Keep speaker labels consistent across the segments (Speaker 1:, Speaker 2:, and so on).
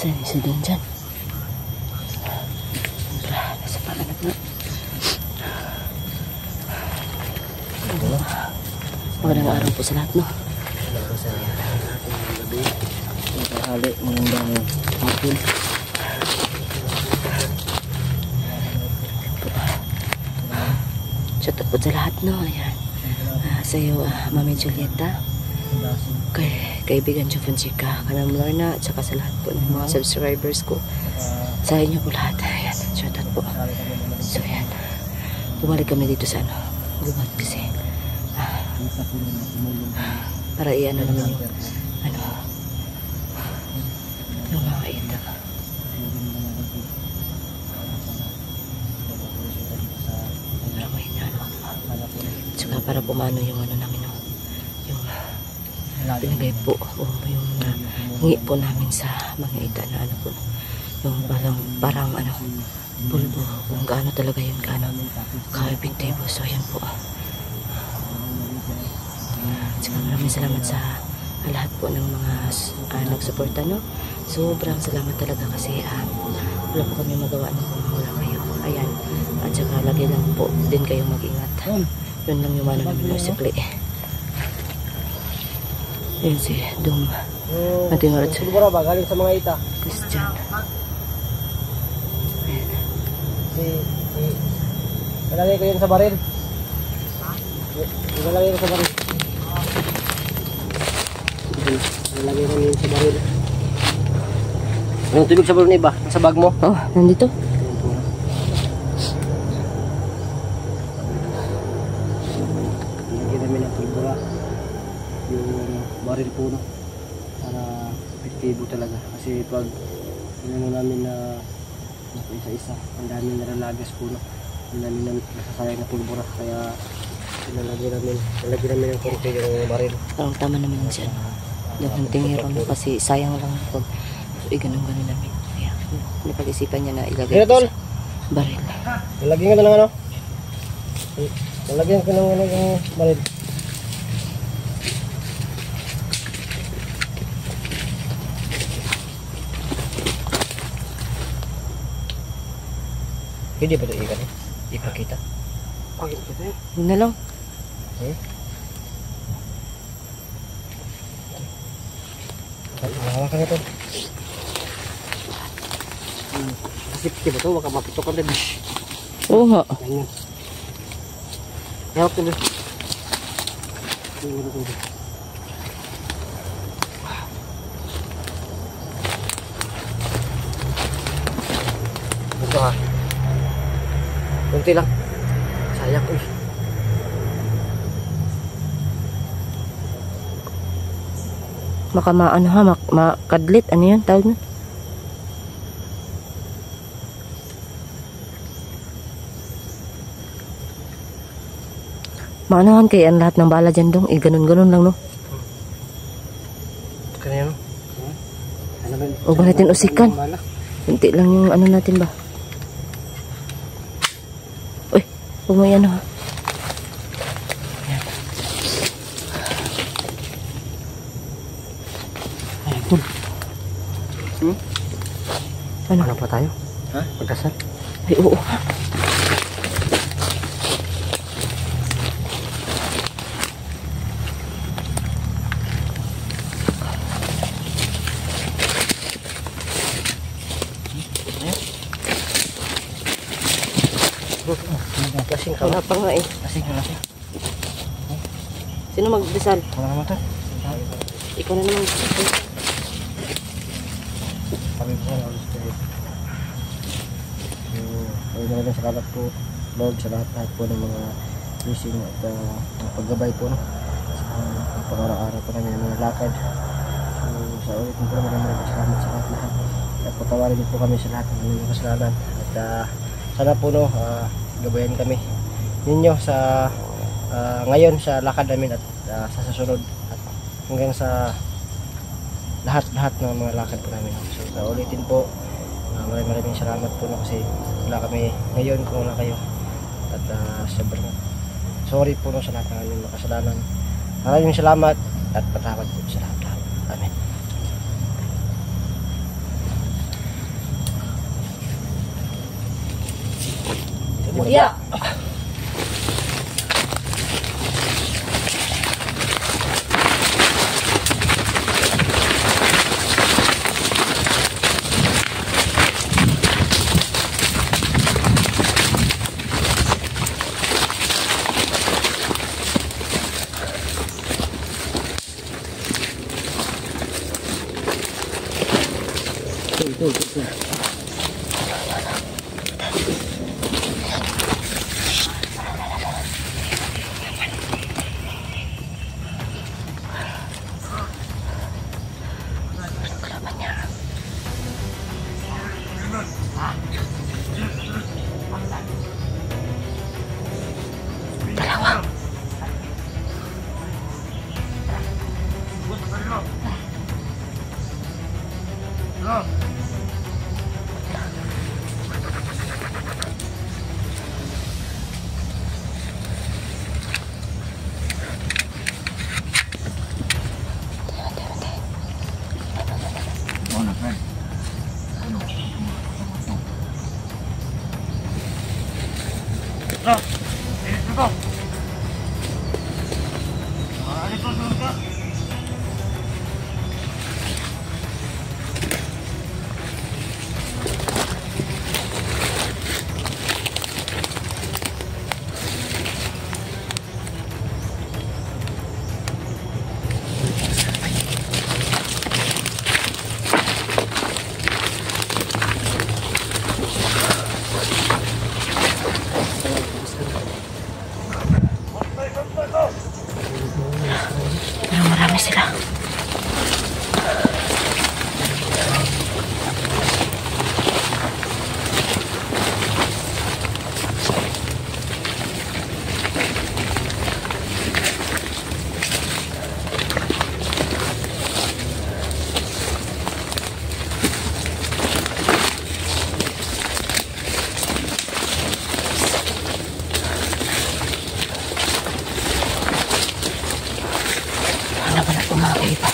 Speaker 1: Saan isa din dyan? Nasa panganap na. Magandang araw po sa lahat, no?
Speaker 2: Bago sa gabi, nakahali, magandang hapon.
Speaker 1: Shout out po sa lahat, no? Ayan. Sa iyo, Mami Julieta, kaibigan Jo Fonseca, Kanang Lorna, at saka sa lahat po ng mga subscribers ko. Sa inyo po lahat. Ayan, shout out po. So, ayan. Bumalik kami dito sa gubat kasi para i-ano naman yung yung mga ita. Saka para pumano yung namin, yung pinagay po o yung hingi po namin sa mga ita na po, yung parang bulbo, kung gaano talaga yun, ka-epektibo. So yan po. Saka maraming salamat sa lahat po ng mga nagsuporta, no? Sobrang salamat talaga kasi wala po kami magawa kung wala kayo. Ayan. At saka lagi lang po din kayong mag-ingat. Yun lang yung namin mo simple. Yun si Dum. Ating oras.
Speaker 2: Siguro ba galing sa mga ita?
Speaker 1: Christian. Ayan.
Speaker 2: Nalagay ko yun sa baril. Nalagay ko sa baril. Nalagay ko yun sa baril. Anong tubig sa baril na iba? Sa bag mo?
Speaker 1: Oh, nandito.
Speaker 2: Nalagay namin ang pulbura. Yung baril po, no? Para epektibo talaga. Kasi pag inano namin na isa-isa, ang daming naralagas po, no? Ang daming nasasayang na pulbura. Kaya nalagay namin ng konti yung baril.
Speaker 1: Parang tama naman siya. Dapat tingiro mo kasi sayang lang pag ganun-ganun namin. Kaya napag-isipan niya na ilagay ko sa baril.
Speaker 2: Nalagyan ko na ng ano? Nalagyan ko ng yung baril. Hindi ba ito ikan? Ipakita? Pakita kita eh.
Speaker 1: Yun na lang.
Speaker 2: Hawakan ito. Kasi diba ito? Baka mapitokan din.
Speaker 1: Oo nga.
Speaker 2: Ganyan. Hawak ito. Ito ha. Kunti lang. Sayang ko eh.
Speaker 1: Baka makadlit. Ano yun? Tawag na? Maanahan kaya ang lahat ng bala dyan dong. Ganun-ganun lang, no?
Speaker 2: Kaya no?
Speaker 1: O ba natin usikan? Kunti lang yung natin ba? Uy, huwag mo yan, ha?
Speaker 2: Ano pa tayo? Ha? Magdasal?
Speaker 1: Ay, oo.
Speaker 2: Lasing ka.
Speaker 1: Wala pa nga eh.
Speaker 2: Lasing ka, lasing.
Speaker 1: Sino magdasal?
Speaker 2: Wala naman to.
Speaker 1: Ikaw na naman.
Speaker 2: Kami po na ulit kayo. Ay naman sa lahat po, Lord, sa lahat po ng mga blessing at paggabay po, no? Sa pag-araw-araw po namin ng mga lakad. So sa ulit po maraming salamat sa lahat. At patawarin din po kami sa lahat ng mga kasalanan. At sana po, no, gabayan kami ninyo sa ngayon sa lakad namin at sa susunod at hanggang sa lahat ng mga lakad po namin. So sa ulitin po, maraming salamat po, no, kasi wala kami ngayon kung wala kayo. At sobrang sorry po, no, sa lahat ng aming makasalanan. Maraming salamat at patawad po sa lahat. Amen.
Speaker 1: Kuya.
Speaker 2: Ito.
Speaker 1: Kalaban niya. Dalawa. Pero marami sila. Ano ba na umagay pa?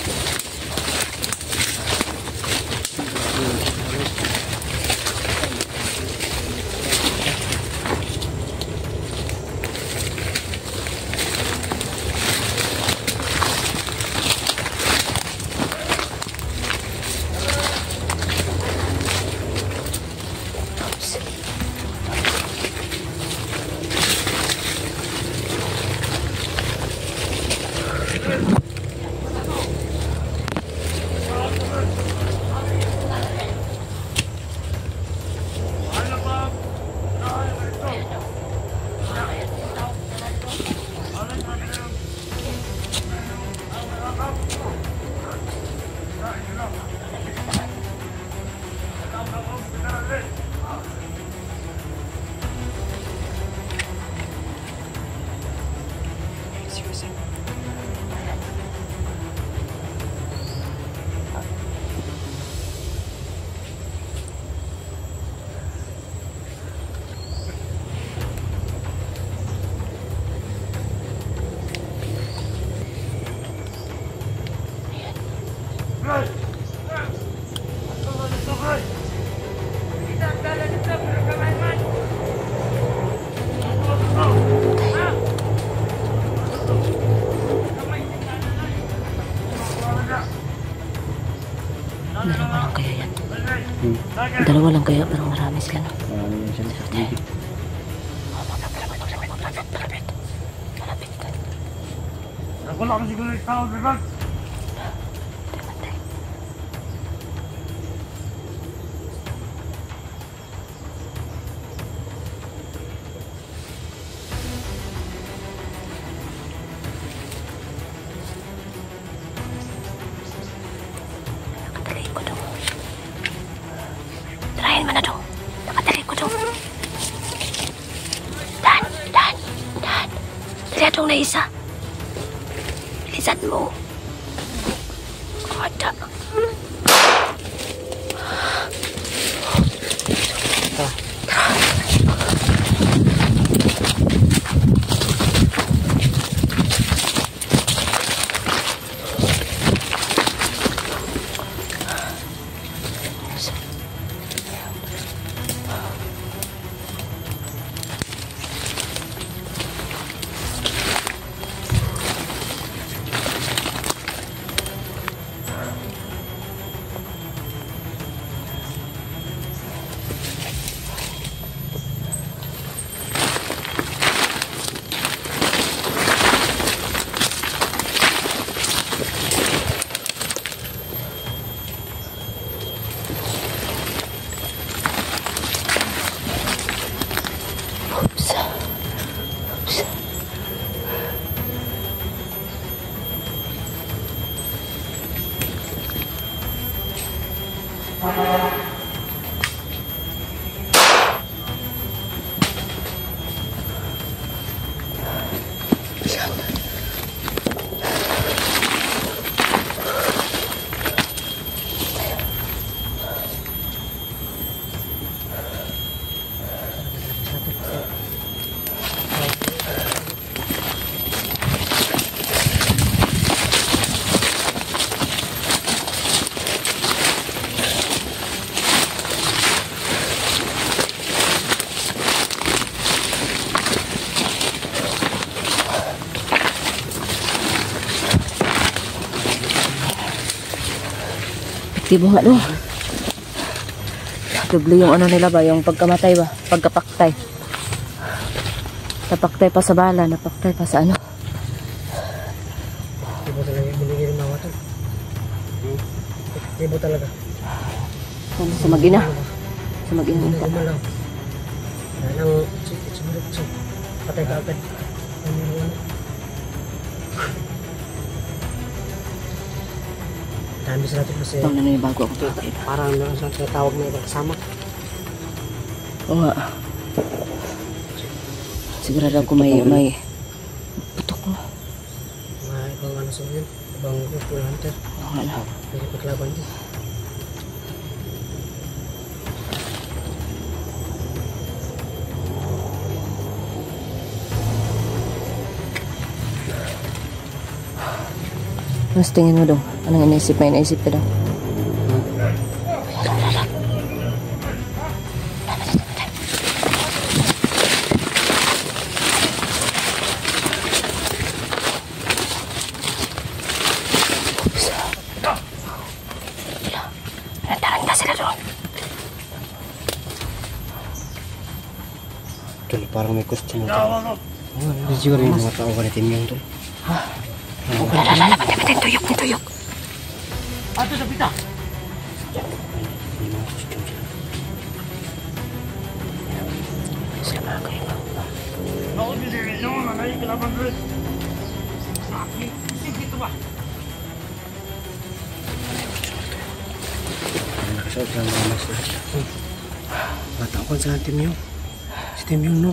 Speaker 1: Dalawa lang kaya yan. Dalawa lang kaya, parang marami sila, no?
Speaker 2: Marami yan siya.
Speaker 1: Malapit.
Speaker 3: Ako lang siguro yung tao, diba?
Speaker 1: Nakatalikod ko daw. Tarahin mo na daw. Nakatalikod ko daw. Dan. Dali atong na isa. Bilisan mo. Kada. Epektibo nga doon. Doble yung ano nila ba, yung pagkamatay ba, pagkapaktay. Napaktay pa sa bala, napaktay pa sa ano.
Speaker 2: Ibo talaga yung binigay ng mga to. Ibo talaga.
Speaker 1: Ano, sa mag-ina. Sa mag-ina.
Speaker 2: Gumalaw. Yan ang sumunod siya. Patay ka agad. Dami sa natin kasi
Speaker 1: Ito na yung bago ako tatay.
Speaker 2: parang meron silang tinatawag na ibang kasama.
Speaker 1: Oo nga. Sigurado ako may putok mo.
Speaker 2: Mga ibang ano sa yun. Ibang pool hunter.
Speaker 1: Oo nga na.
Speaker 2: Pwede paglaban din.
Speaker 1: Mas tingin mo daw. Anong inaisip? May inaisip ka daw. Nantaranta sila doon.
Speaker 2: Tol, parang may question ng tao. Hindi siguro yung mga tao ka na team yung tol.
Speaker 1: Wala, patay, tuyok ni tuyok.
Speaker 3: Ato sa pita.
Speaker 2: May mga question sila.
Speaker 1: Sila mga kayo.
Speaker 3: Ako din din no, nanay kalaban rin. Sige to ba?
Speaker 2: Nakasuot lang mga mas lahat. Bata ko sa team yung. Si team yung no.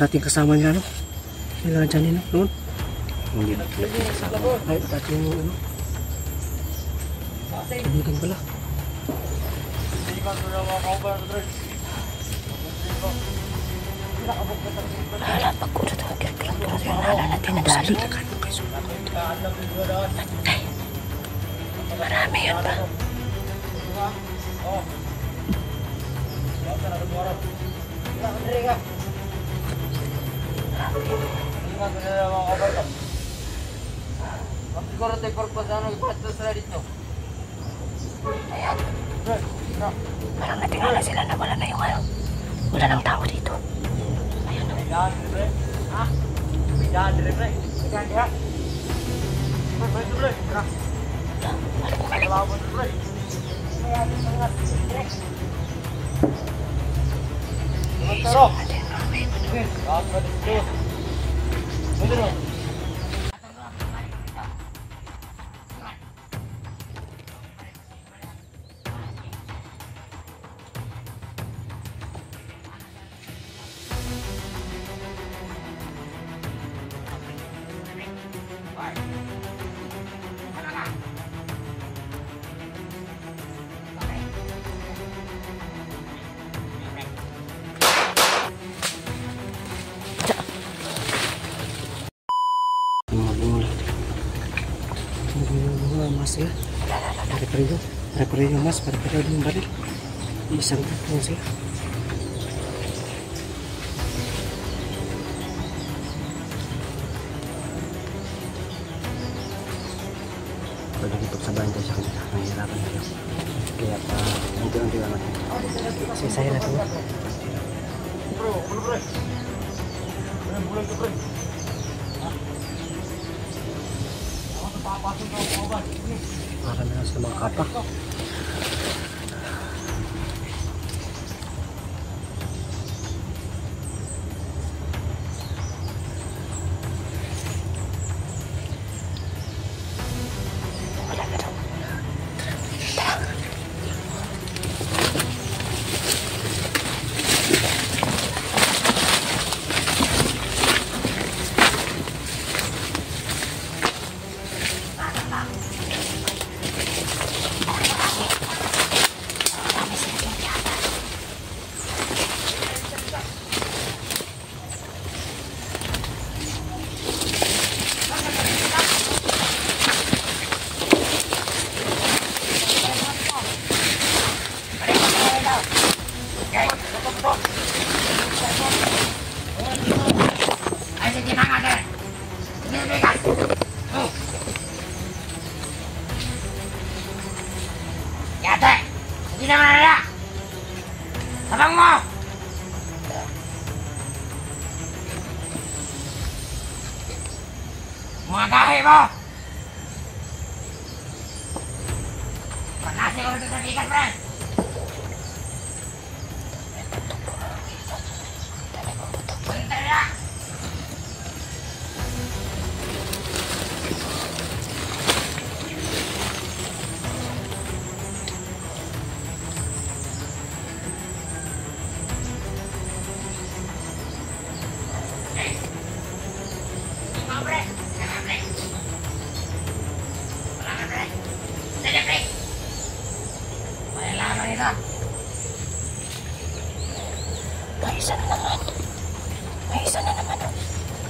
Speaker 2: Dating kasama nila no. Nila dyan no. Noon. Hindi na kasama. Ay, dati yung ano. Kaibigan pala.
Speaker 3: Hindi ka to mga kauban rin.
Speaker 1: Wala, pagkulo daw. Kaya wala natin nadali. Ay, marami yan ba?
Speaker 3: Siguro tayo purpose ano ipato sa dito.
Speaker 1: Ayan. Parang natingala sila na wala na yung ano. Wala nang tao dito. Ayun o.
Speaker 3: Bidan dire. Ha? Bidan dire. Bidan dia. Balik dire. Kalaban dire. Taro. Apa dito? Bener.
Speaker 2: Mas ya, pare-pareho mas, pare-pareho yung baril. Isang tatlo sila. Pwede dito sa bayan tayo sa kanila, nahihirapan na lang. Kaya pa, unti-unti lang natin. Sisaya natin.
Speaker 3: Bro, bro. Bulan to bro.
Speaker 2: Para na sa mga kapak.
Speaker 1: Wala na daw.
Speaker 3: Panasi ko ito sa tikas, pre! Baliktad na!
Speaker 1: May isa na naman. May isa na naman.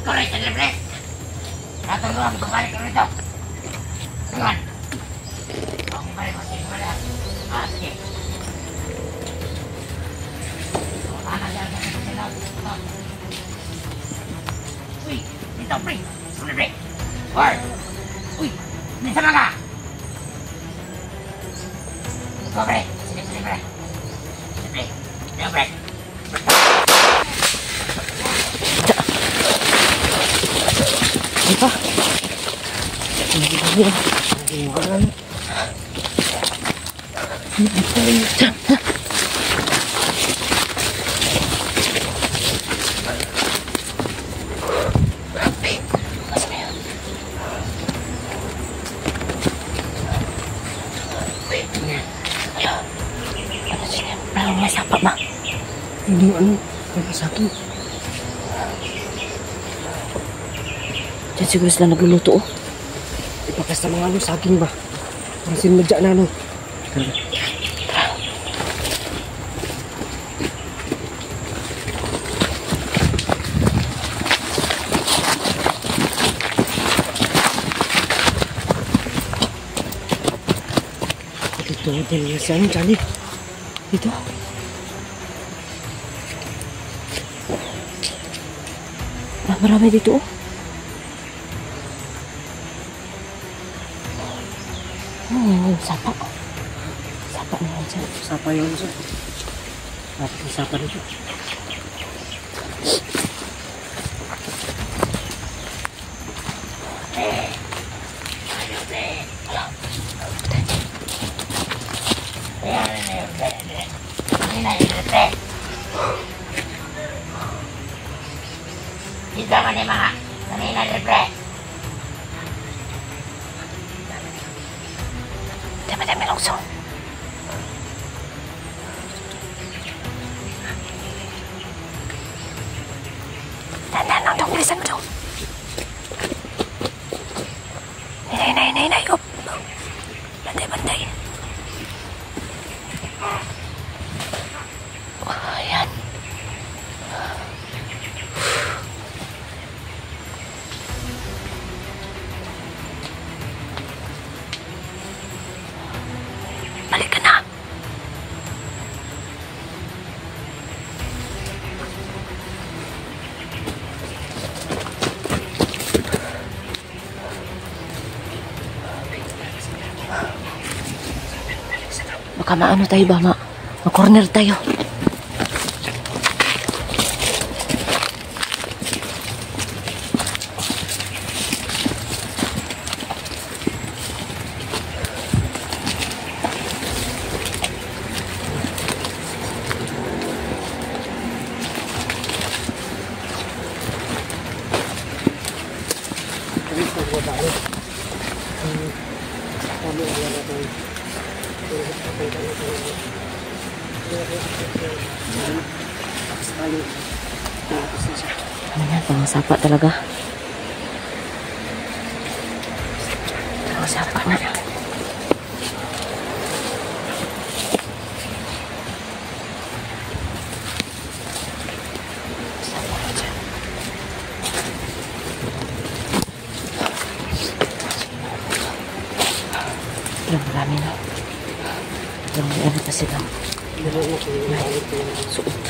Speaker 3: Correct, libre. Natulungan ko balik ko rito. Tuhan. Ako balik ko sa wala. Sige. Anak yan sa sila. Uy, dito pre. Libre. War. Uy, bisa mga. Libre. Libre. Libre. Libre.
Speaker 1: Apa? Siapa, Mak?
Speaker 2: Hindi ano, sa akin.
Speaker 1: Diyan siguro sila nagluluto, oh.
Speaker 2: Ipakas sa mga ano, sa akin ba? Ang sinmadya na ano. Ito, din niya siya, Johnny.
Speaker 1: Dito. Marami dito, oh. Sapa. Sapa na yan dyan.
Speaker 2: Sapa yun siya. Dapat yung sapa dito.
Speaker 3: Dito ka ni mga kanina libre.
Speaker 1: Dami-dami lungsong. Dahan-dahan dong, bilisan mo dong. Nay. Up. Bantay. Oh, yan. Balik ka na. Baka maano tayo ba, ma-corner tayo. Ano yan, pangasapa talaga. Pangasapa na. Marami na. Ano pa sila? Suot.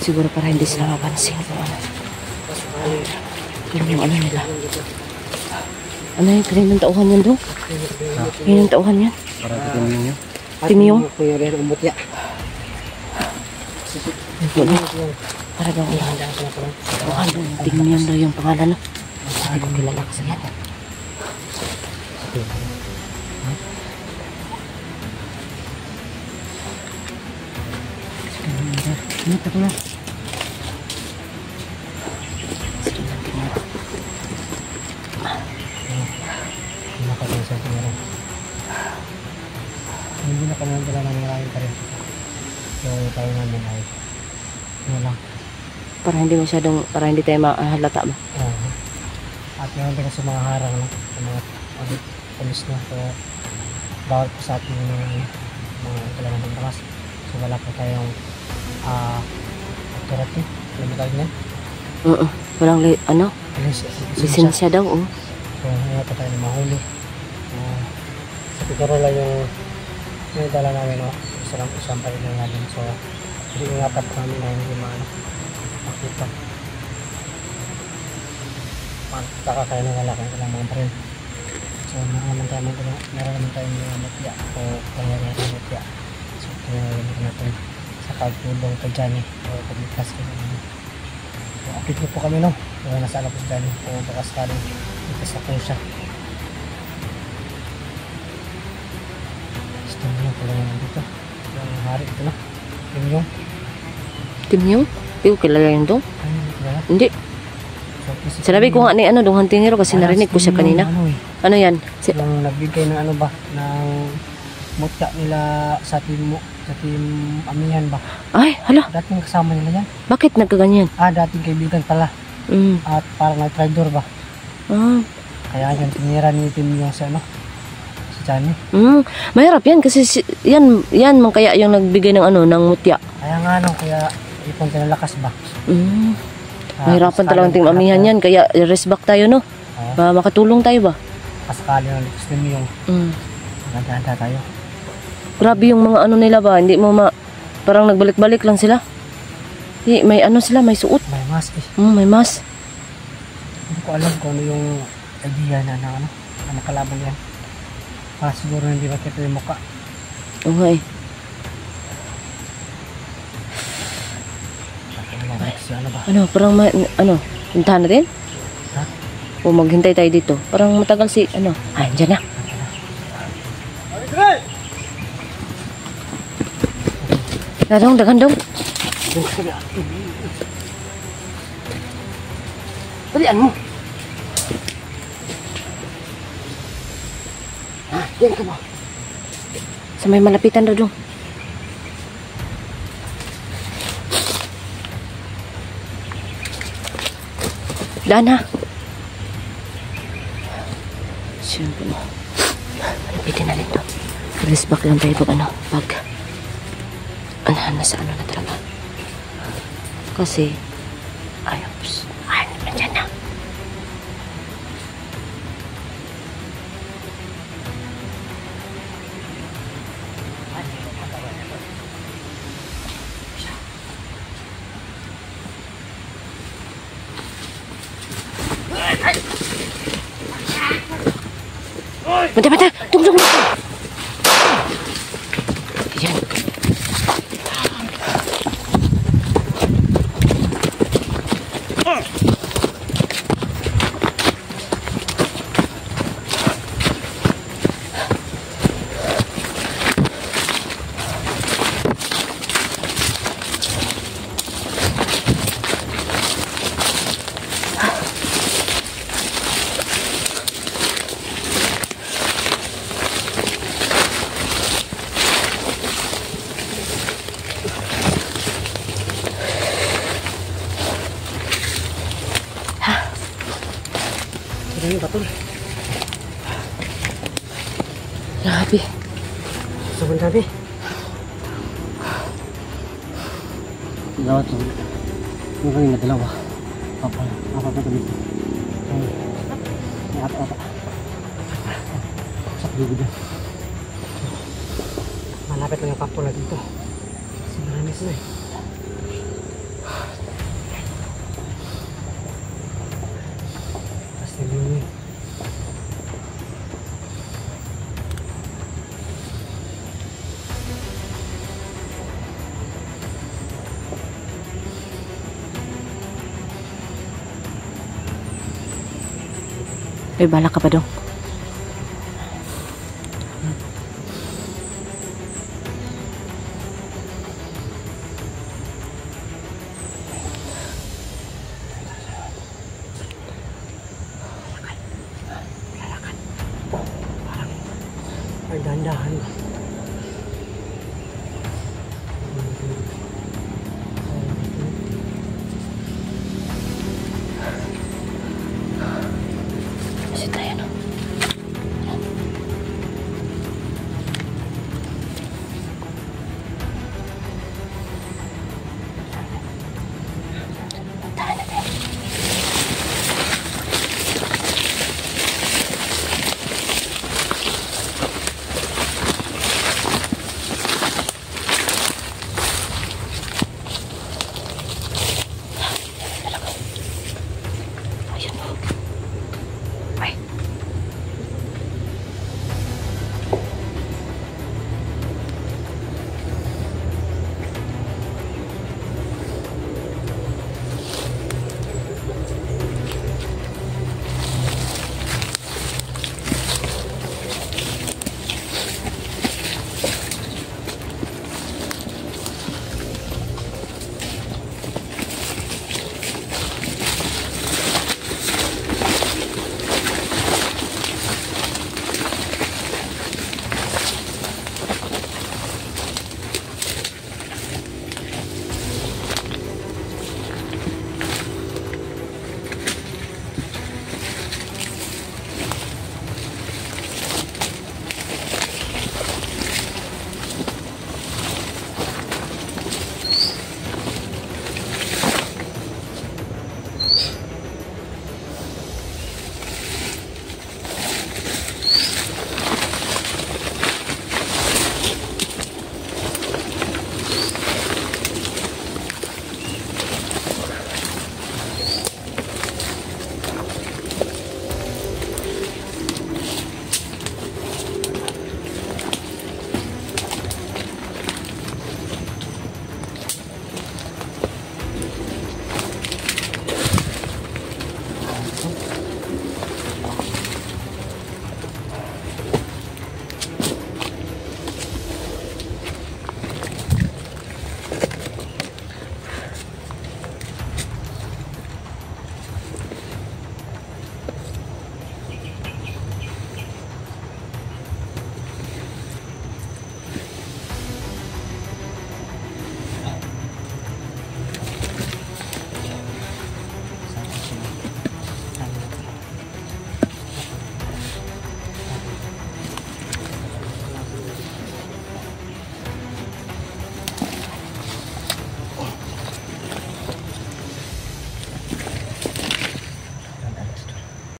Speaker 1: Siguro para hindi sila mapansin kung ano. Yung ano nila. Ano yung kaninang tauhan yan doon? Kaninang tauhan yan?
Speaker 2: Para titiming nyo.
Speaker 1: Timiyong?
Speaker 2: Kuya rin ang mutya.
Speaker 1: Para daw Timiyong daw yung pangalan. Hindi ko kilala kasi yan.
Speaker 2: Ingat ako na. Nakapagsasabi ko na rin. Hindi na kami nagdala ng maraming pa rin. So tayo namin ay ano lang.
Speaker 1: Para hindi tayo mahalata ba?
Speaker 2: At meron din kasi mga harang no? Sa mga polis na. So bawal po sa atin yung mga kailangan ng bakas. So wala po tayong authority. Alam mo tayo niyan?
Speaker 1: Walang lisensya daw. Oh.
Speaker 2: So hindi pa tayo mahuli. Sa Picarola yung dala namin no? Isang palit na natin. So hindi ingatan po namin na hindi makita. Magtaka kayo na wala kayong kailangan pa rin. So meron naman tayong mga mutya o kaya natin mutya. So tingnan natin sa pagtulong kay Johnny o pagligtas ko naman. So update niyo po kami no kung nasa ano po si Johnny o baka sakaling ligtas na po siya. Gusto niyo pala naman dito yung hari ito na
Speaker 1: Timyong? Hindi ko kilala yun dong. Hindi.
Speaker 2: So,
Speaker 1: Sinabi ko nga ni dong tingero kasi narinig ko siya kanina. Ano yan?
Speaker 2: Yung nagbigay ng ano ba ng mutya nila sa team Amihan ba?
Speaker 1: Ay, hala.
Speaker 2: Dating kasama nila yan.
Speaker 1: Bakit nagkaganyan?
Speaker 2: Dating kaibigan pala. At parang nag-traitor ba? Kaya yan, tinira ni Tim yung si Johnny.
Speaker 1: Mahirap yan kasi yan man kaya yung nagbigay ng ng mutya.
Speaker 2: Kaya nga kaya ipon tinalakas ba?
Speaker 1: Mahirapan talagang ting amihan yan kaya rest back tayo no. Makatulong tayo ba?
Speaker 2: Pasakali ng likas din yung maganda tayo.
Speaker 1: Grabe yung mga nila ba? Hindi mo parang nagbalik-balik lang sila. May sila, may suot.
Speaker 2: May mask eh.
Speaker 1: May mask.
Speaker 2: Hindi ko alam kung ano yung idea na nakalaban yan. Siguro hindi makita yung mukha.
Speaker 1: Oo nga eh. Parang puntahan natin? O maghintay tayo dito. Parang matagal andyan na. Dagang dong.
Speaker 2: Balian mo. Diyan ka ba?
Speaker 1: Sa may malapitan dong. Daan ha. Siyempre mo. Malapitin na dito. Release back lang tayo pag nasa na talaga. Kasi nandyan na. Mata. Tunggu. Yan.
Speaker 2: Ini betul.
Speaker 1: Grabe.
Speaker 2: Sebentar deh. Lawat tuh. Mungkin nggak dalawa. Apa tadi? Apa? Sakit juga. Malapit lang ang papula dito. Sinahamis na eh. Pasti ini.
Speaker 1: May bala ka pa dong.
Speaker 2: Ay, dahan-dahan.